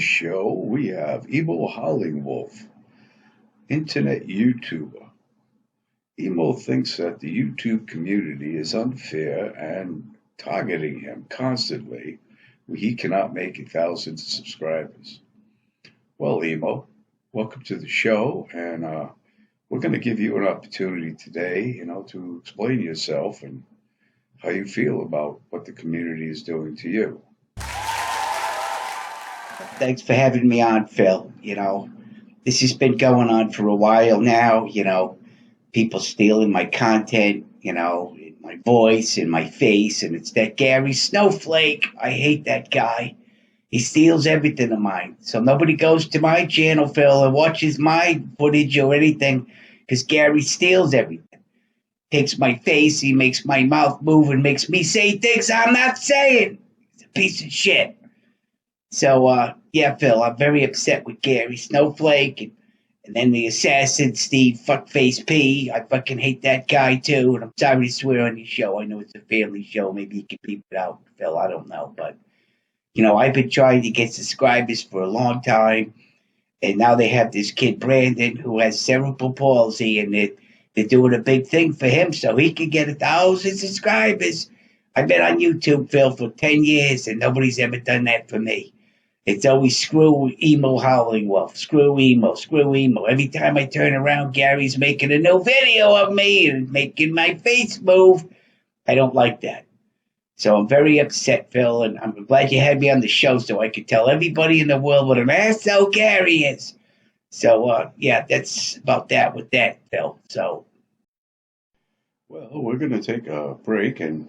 today's show, we have Emo Hollingwolf, internet YouTuber. Emo thinks that the YouTube community is unfair and targeting him constantly when he cannot make 1,000 subscribers. Well, Emo, welcome to the show, and we're going to give you an opportunity today, to explain yourself and how you feel about what the community is doing to you. Thanks for having me on, Phil. This has been going on for a while now. People stealing my content, my voice and my face. And it's that Gary Snowflake. I hate that guy. He steals everything of mine. So nobody goes to my channel, Phil, and watches my footage or anything because Gary steals everything. Takes my face, he makes my mouth move and makes me say things I'm not saying. He's a piece of shit. So, yeah, Phil, I'm very upset with Gary Snowflake and then the assassin, Steve Fuckface P. I fucking hate that guy, too, and I'm sorry to swear on your show. I know it's a family show. Maybe you can beep it out, Phil. I don't know. But, I've been trying to get subscribers for a long time, and now they have this kid, Brandon, who has cerebral palsy, and they're doing a big thing for him so he can get 1,000 subscribers. I've been on YouTube, Phil, for 10 years, and nobody's ever done that for me. It's always screw Emo Hollingwolf, screw emo, screw emo. Every time I turn around, Gary's making a new video of me and making my face move. I don't like that. So I'm very upset, Phil, and I'm glad you had me on the show so I could tell everybody in the world what an asshole Gary is. So, yeah, that's about that with that, Phil. Well, we're going to take a break, and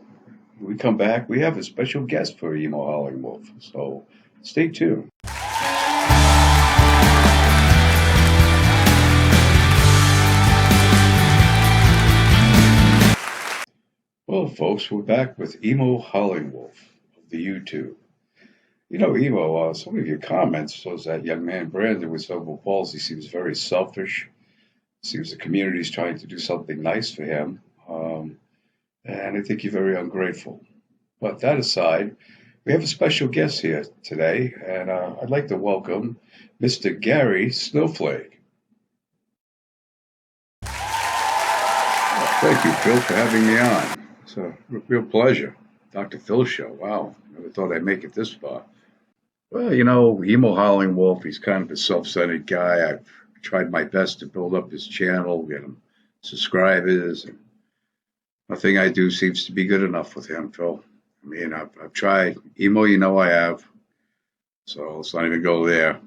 when we come back, we have a special guest for Emo Hollingwolf. So stay tuned. Well, folks, we're back with Emo Hollingwolf of the YouTube. Emo, some of your comments shows that young man Brandon with cerebral palsy seems very selfish. Seems the community is trying to do something nice for him, and I think you're very ungrateful. But that aside, we have a special guest here today, and I'd like to welcome Mr. Gary Snowflake. Thank you, Phil, for having me on. It's a real pleasure. Dr. Phil Show. Wow, never thought I'd make it this far. Well, Emo Hollingwolf, he's kind of a self-centered guy. I've tried my best to build up his channel, get him subscribers, and nothing I do seems to be good enough with him, Phil. I mean, I've tried. Emo, I have. So let's not even go there.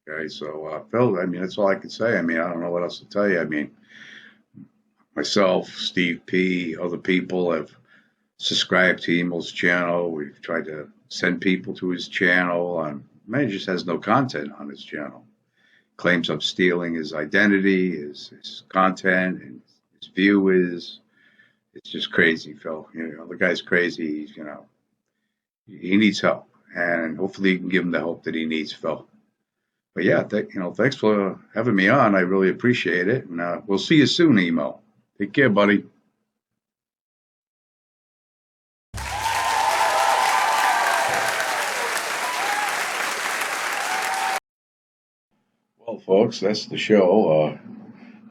Okay, so Phil, I mean, that's all I can say. I mean, I don't know what else to tell you. I mean, myself, Steve P., other people have subscribed to Emo's channel. We've tried to send people to his channel. Man, he just has no content on his channel. Claims I'm stealing his identity, his content, and his viewers. It's just crazy, Phil. The guy's crazy. He needs help, and hopefully you can give him the help that he needs, Phil. But yeah, thanks for having me on. I really appreciate it, and we'll see you soon, Emo. Take care, buddy. Well, folks, that's the show.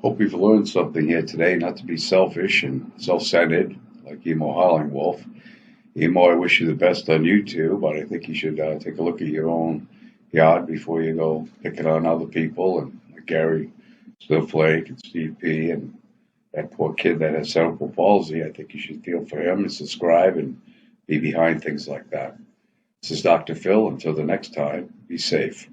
Hope you've learned something here today, not to be selfish and self-centered like Emo Hollingwolf. Emo, I wish you the best on YouTube, but I think you should take a look at your own yard before you go picking on other people. And like Gary Snowflake and Steve P. and that poor kid that has cerebral palsy, I think you should feel for him and subscribe and be behind things like that. This is Dr. Phil. Until the next time, be safe.